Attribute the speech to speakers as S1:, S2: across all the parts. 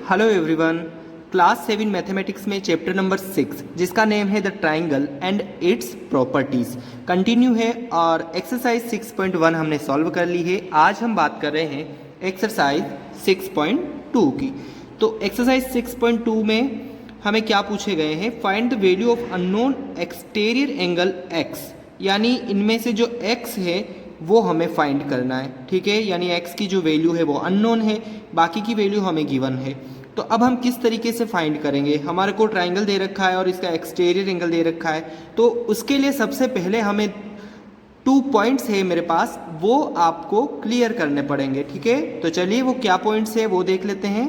S1: Hello everyone. Class 7 mathematics में chapter number 6 जिसका name है the triangle and its properties continue है और एक्सरसाइज 6.1 हमने सॉल्व कर ली है। आज हम बात कर रहे हैं एक्सरसाइज 6.2 की। तो एक्सरसाइज 6.2 में हमें क्या पूछे गए हैं, find the value of unknown exterior angle x, यानी इनमें से जो x है वो हमें फाइंड करना है। ठीक है, यानी x की जो वैल्यू है वो अननोन है, बाकी की वैल्यू हमें गिवन है। तो अब हम किस तरीके से फाइंड करेंगे, हमारे को ट्राइंगल दे रखा है और इसका एक्सटीरियर एंगल दे रखा है। तो उसके लिए सबसे पहले हमें 2 पॉइंट्स है मेरे पास, वो आपको क्लियर करने पड़ेंगे। ठीक है, तो चलिए वो क्या पॉइंट्स है वो देख लेते हैं।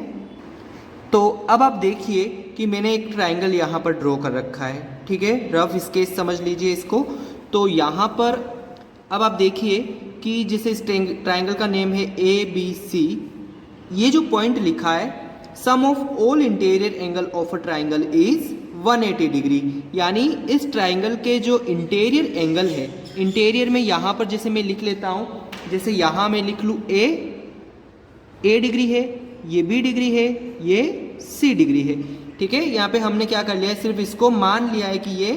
S1: तो अब आप देखिए कि मैंने एक ट्राइंगल यहाँ पर ड्रॉ कर रखा है। ठीक है, रफ स्केच समझ लीजिए इसको। तो यहाँ पर अब आप देखिए कि जैसे इस ट्राइंगल का नेम है ABC, ये जो पॉइंट लिखा है sum of all interior angle of a triangle is 180 degree, यानी इस ट्राइंगल के जो इंटीरियर एंगल है, इंटीरियर में यहाँ पर जैसे मैं लिख लेता हूँ, जैसे यहाँ मैं लिख लूँ A डिग्री है, ये B डिग्री है, ये C डिग्री है। ठीक है, यहाँ पे हमने क्या कर लिया है, सिर्फ इसको मान लिया है कि ये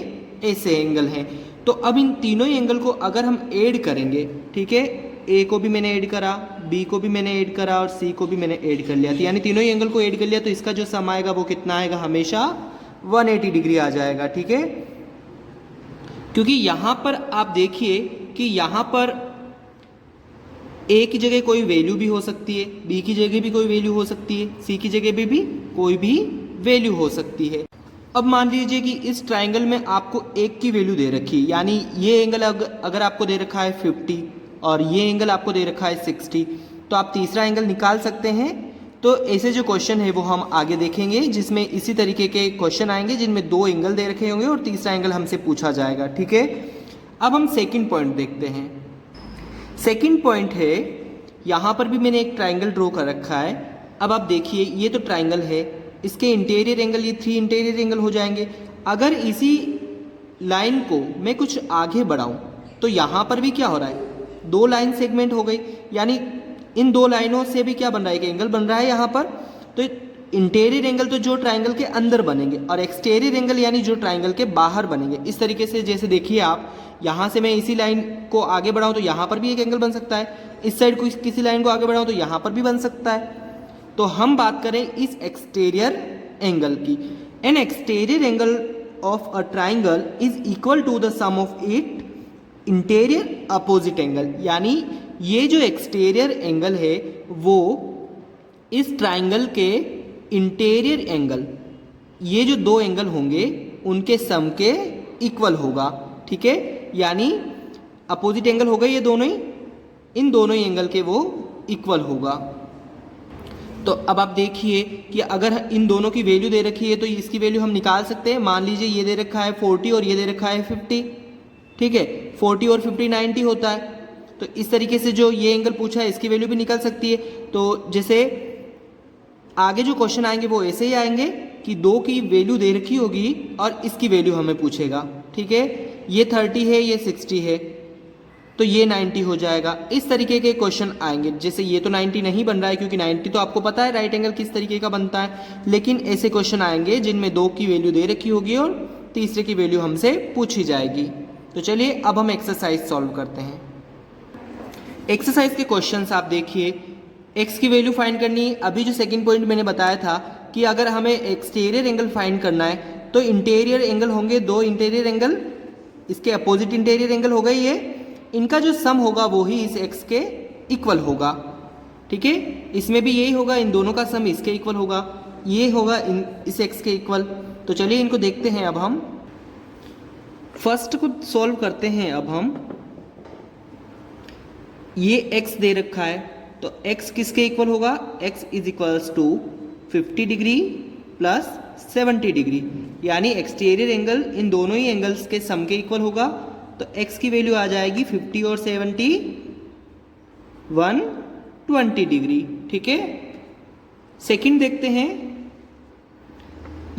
S1: ऐसे एंगल हैं। तो अब इन तीनों ही एंगल को अगर हम ऐड करेंगे, ठीक है, A को भी मैंने ऐड करा, B को भी मैंने ऐड करा और C को भी मैंने ऐड कर लिया, तो यानी तीनों ही एंगल को ऐड कर लिया, तो इसका जो सम आएगा वो कितना आएगा, हमेशा 180 डिग्री आ जाएगा। ठीक है, क्योंकि यहाँ पर आप देखिए कि यहाँ पर A की जगह कोई वैल्यू भी हो सकती है, B की जगह भी कोई वैल्यू हो सकती है, C की जगह पे भी कोई भी वैल्यू हो सकती है। अब मान लीजिए कि इस ट्राइंगल में आपको एक की वैल्यू दे रखी है, यानी ये एंगल अगर आपको दे रखा है 50 और ये एंगल आपको दे रखा है 60, तो आप तीसरा एंगल निकाल सकते हैं। तो ऐसे जो क्वेश्चन है वो हम आगे देखेंगे, जिसमें इसी तरीके के क्वेश्चन आएंगे जिनमें 2 एंगल दे रखे होंगे और तीसरा एंगल हमसे पूछा जाएगा। ठीक है, अब हम सेकेंड पॉइंट देखते हैं। सेकेंड पॉइंट है, यहाँ पर भी मैंने एक ट्राइंगल ड्रॉ कर रखा है। अब आप देखिए ये तो ट्राइंगल है, इसके इंटीरियर एंगल ये 3 इंटीरियर एंगल हो जाएंगे। अगर इसी लाइन को मैं कुछ आगे बढ़ाऊं तो यहाँ पर भी क्या हो रहा है, 2 लाइन सेगमेंट हो गई, यानी इन 2 लाइनों से भी क्या बन रहा है, एक एंगल बन रहा है यहाँ पर। तो इंटीरियर एंगल तो जो ट्राइंगल के अंदर बनेंगे और एक्सटीरियर एंगल यानी जो ट्राइंगल के बाहर बनेंगे। इस तरीके से जैसे देखिए आप, यहाँ से मैं इसी लाइन को आगे बढ़ाऊँ तो यहाँ पर भी एक एंगल बन सकता है, इस साइड को किसी लाइन को आगे बढ़ाऊँ तो यहाँ पर भी बन सकता है। तो हम बात करें इस एक्सटीरियर एंगल की। An exterior angle of a triangle is equal to the sum of it interior opposite angle, यानी ये जो एक्सटीरियर एंगल है वो इस ट्राइंगल के इंटीरियर एंगल, ये जो 2 एंगल होंगे उनके सम के इक्वल होगा। ठीक है, यानी अपोजिट एंगल हो गए ये दोनों ही, इन दोनों ही एंगल के वो इक्वल होगा। तो अब आप देखिए कि अगर इन दोनों की वैल्यू दे रखी है तो इसकी वैल्यू हम निकाल सकते हैं। मान लीजिए ये दे रखा है 40 और ये दे रखा है 50। ठीक है, 40 और 50 90 होता है। तो इस तरीके से जो ये एंगल पूछा है इसकी वैल्यू भी निकल सकती है। तो जैसे आगे जो क्वेश्चन आएंगे वो ऐसे ही आएंगे कि 2 की वैल्यू दे रखी होगी और इसकी वैल्यू हमें पूछेगा। ठीक है, ये 30 है, ये 60 है, तो ये 90 हो जाएगा। इस तरीके के क्वेश्चन आएंगे। जैसे ये तो 90 नहीं बन रहा है क्योंकि 90 तो आपको पता है राइट एंगल किस तरीके का बनता है, लेकिन ऐसे क्वेश्चन आएंगे जिनमें 2 की वैल्यू दे रखी होगी और तीसरे की वैल्यू हमसे पूछी जाएगी। तो चलिए अब हम एक्सरसाइज सॉल्व करते हैं। एक्सरसाइज के क्वेश्चंस आप देखिए, x की वैल्यू फाइंड करनी है। अभी जो सेकंड पॉइंट मैंने बताया था कि अगर हमें एक्सटीरियर एंगल फाइंड करना है तो इंटीरियर एंगल होंगे 2 इंटीरियर एंगल, इसके अपोजिट इंटीरियर एंगल हो गए ये, इनका जो सम होगा वो ही इस x के इक्वल होगा। ठीक है, इसमें भी यही होगा, इन दोनों का सम इसके इक्वल होगा, ये होगा इस x के इक्वल। तो चलिए इनको देखते हैं। अब हम फर्स्ट को सॉल्व करते हैं। अब हम ये x दे रखा है तो x किसके इक्वल होगा, x is equals to 50 degree plus 70 degree, यानी एक्सटीरियर एंगल इन दोनों ही एंगल्स के सम के इक्वल होगा। तो x की वैल्यू आ जाएगी 50 और 70 120 डिग्री। ठीक है, सेकंड देखते हैं।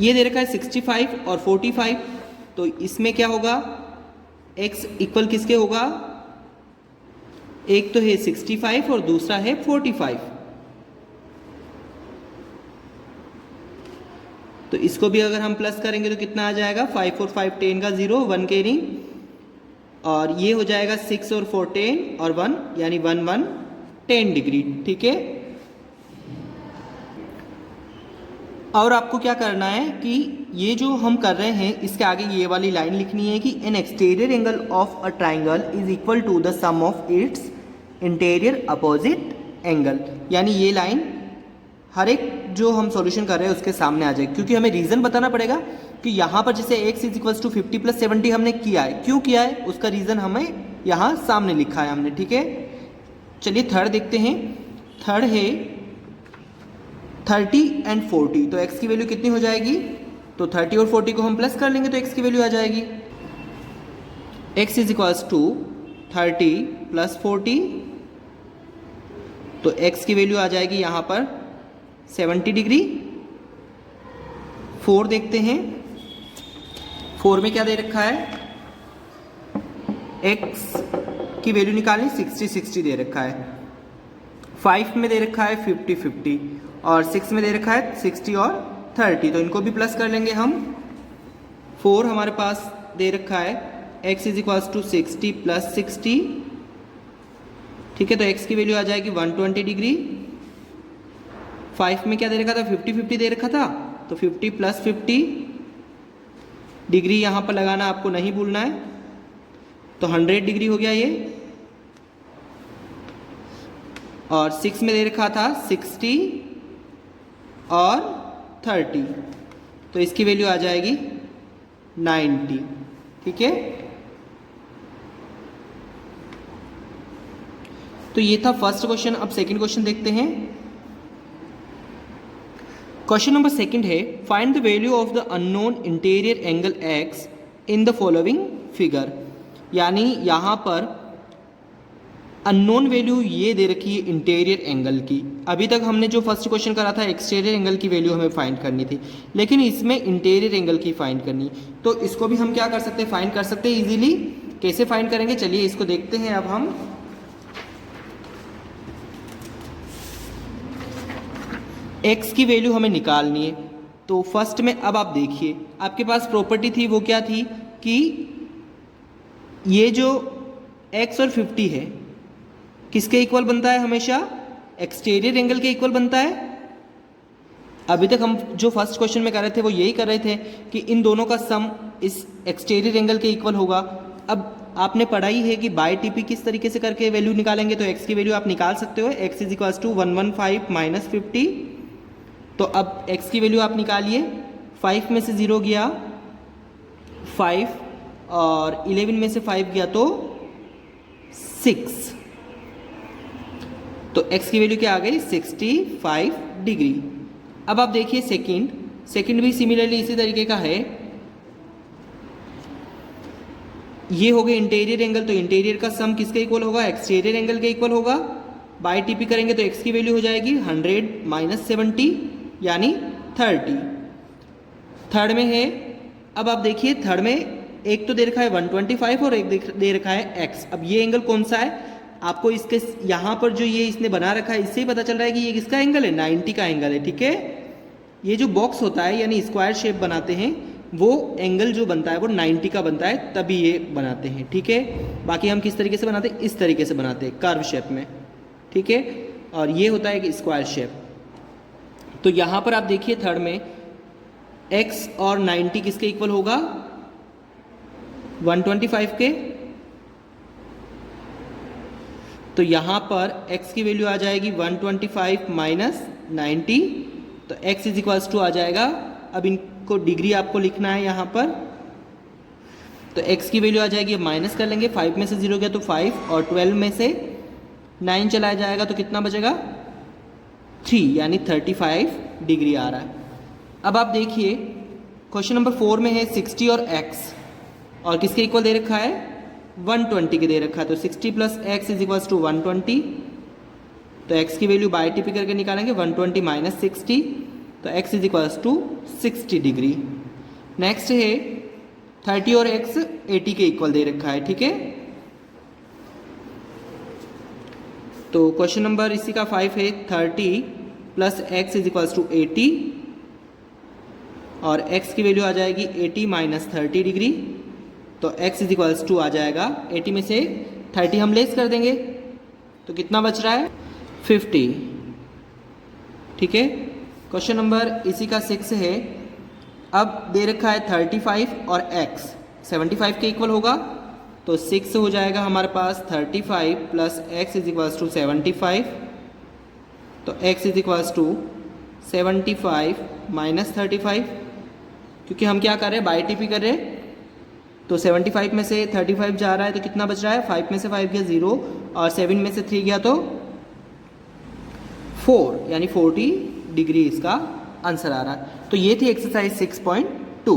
S1: ये दे रखा है 65 और 45, तो इसमें क्या होगा, x इक्वल किसके होगा, एक तो है 65 और दूसरा है 45। तो इसको भी अगर हम प्लस करेंगे तो कितना आ जाएगा, 5 और 5 10 का 0, 1 कैरी, और ये हो जाएगा 6 और 4 10 और 1 यानी 1 1 10 डिग्री। ठीक है, और आपको क्या करना है कि ये जो हम कर रहे हैं इसके आगे ये वाली लाइन लिखनी है कि an exterior angle of a triangle is equal to the sum of its interior opposite angle, यानी ये लाइन हर एक जो हम सॉल्यूशन कर रहे हैं उसके सामने आ जाएगी, क्योंकि हमें रीज़न बताना पड़ेगा कि यहाँ पर जैसे x इज इक्वल्स टू 50 + 70 हमने किया है, क्यों किया है उसका रीज़न हमें यहाँ सामने लिखा है हमने। ठीक है, चलिए थर्ड देखते हैं। थर्ड है 30 एंड 40, तो x की वैल्यू कितनी हो जाएगी, तो 30 और 40 को हम प्लस कर लेंगे तो x की वैल्यू आ जाएगी, x इज इक्वल्स टू 30 + 40, तो x की वैल्यू आ जाएगी यहाँ पर 70 डिग्री। 4 देखते हैं, 4 में क्या दे रखा है, x की वैल्यू निकालनी 60 60 दे रखा है, 5 में दे रखा है 50 50 और 6 में दे रखा है 60 और 30, तो इनको भी प्लस कर लेंगे हम। 4 हमारे पास दे रखा है x इज इक्वल्स टू 60 + 60, ठीक है, तो x की वैल्यू आ जाएगी 120 डिग्री। 5 में क्या दे रखा था, 50 50 दे रखा था, तो 50 + 50 डिग्री यहाँ पर लगाना आपको नहीं भूलना है, तो 100 डिग्री हो गया ये। और 6 में दे रखा था 60 और 30, तो इसकी वैल्यू आ जाएगी 90। ठीक है, तो ये था फर्स्ट क्वेश्चन। अब सेकंड क्वेश्चन देखते हैं। क्वेश्चन नंबर सेकंड है, find the value of the unknown interior angle x in the following figure, यानी यहाँ पर अननोन वैल्यू ये दे रखी है इंटीरियर एंगल की। अभी तक हमने जो फर्स्ट क्वेश्चन करा था एक्सटीरियर एंगल की वैल्यू हमें फाइंड करनी थी, लेकिन इसमें इंटीरियर एंगल की फाइंड करनी, तो इसको भी हम क्या कर सकते हैं, फाइंड कर सकते हैं इजीली। कैसे फाइंड करेंगे, चलिए इसको देखते हैं। अब हम x की वैल्यू हमें निकालनी है, तो फर्स्ट में अब आप देखिए आपके पास प्रॉपर्टी थी, वो क्या थी कि ये जो x और 50 है किसके इक्वल बनता है, हमेशा एक्सटीरियर एंगल के इक्वल बनता है। अभी तक हम जो फर्स्ट क्वेश्चन में कर रहे थे वो यही कर रहे थे कि इन दोनों का सम इस एक्सटीरियर एंगल के इक्वल होगा। अब आपने पढ़ाई है कि बाय टीपी किस तरीके से करके वैल्यू निकालेंगे, तो x की वैल्यू आप निकाल सकते हो, x इज इक्वल्स टू 115 - 50, तो अब x की वैल्यू आप निकालिए। 5 में से 0 गया 5 और 11 में से 5 गया तो 6, तो x की वैल्यू क्या आ गई, 65 डिग्री। अब आप देखिए सेकंड भी सिमिलरली इसी तरीके का है। ये हो गए इंटीरियर एंगल, तो इंटीरियर का सम किसके इक्वल होगा, एक्सटीरियर एंगल के इक्वल होगा। बाय टीपी करेंगे तो x की वैल्यू हो जाएगी 100 - 70 यानी 30। थर्ड में है, अब आप देखिए थर्ड में एक तो दे रखा है 125 और एक दे रखा है x। अब ये एंगल कौन सा है, आपको इसके यहाँ पर जो ये इसने बना रखा है इससे ही पता चल रहा है कि ये किसका एंगल है, 90 का एंगल है। ठीक है, ये जो बॉक्स होता है यानी स्क्वायर शेप बनाते हैं वो एंगल जो बनता है वो 90 का बनता है, तभी ये बनाते हैं। ठीक है, बाकी हम किस तरीके से बनाते हैं, इस तरीके से बनाते हैं कर्व शेप में। ठीक है, और ये होता है एक स्क्वायर शेप। तो यहाँ पर आप देखिए थर्ड में x और 90 किसके इक्वल होगा, 125 के, तो यहाँ पर x की वैल्यू आ जाएगी 125 - 90, तो x इज इक्वल्स टू आ जाएगा, अब इनको डिग्री आपको लिखना है यहाँ पर, तो x की वैल्यू आ जाएगी, अब माइनस कर लेंगे, 5 में से 0 गया तो 5 और 12 में से 9 चला जाएगा तो कितना बचेगा 3, यानी 35 डिग्री आ रहा है। अब आप देखिए क्वेश्चन नंबर 4 में है 60 और x, और किसके इक्वल दे रखा है, 120 के दे रखा है, तो 60 + x इज इक्वल्स टू 120, तो x की वैल्यू बाय टीपी करके निकालेंगे 120 - 60, तो x is equals to 60 degree. Next है 30 और x 80 के इक्वल दे रखा है। ठीक है, तो क्वेश्चन नंबर इसी का 5 है 30 + x इज इक्वल्स टू 80, और x की वैल्यू आ जाएगी 80 माइनस 30 डिग्री, तो x इज इक्वल्स टू आ जाएगा 80 में से 30 हम लेस कर देंगे तो कितना बच रहा है 50। ठीक है, क्वेश्चन नंबर इसी का 6 है। अब दे रखा है 35 और x 75 के इक्वल होगा, तो 6 हो जाएगा हमारे पास 35 plus x is equals to 75, तो x is equals to 75 minus 35, क्योंकि हम क्या कर रहे हैं बाई टी पी कर रहे हैं, तो 75 में से 35 जा रहा है तो कितना बच रहा है 5 में से 5 गया 0 और 7 में से 3 गया तो 4, यानी 40 डिग्री इसका आंसर आ रहा है। तो ये थी एक्सरसाइज 6.2।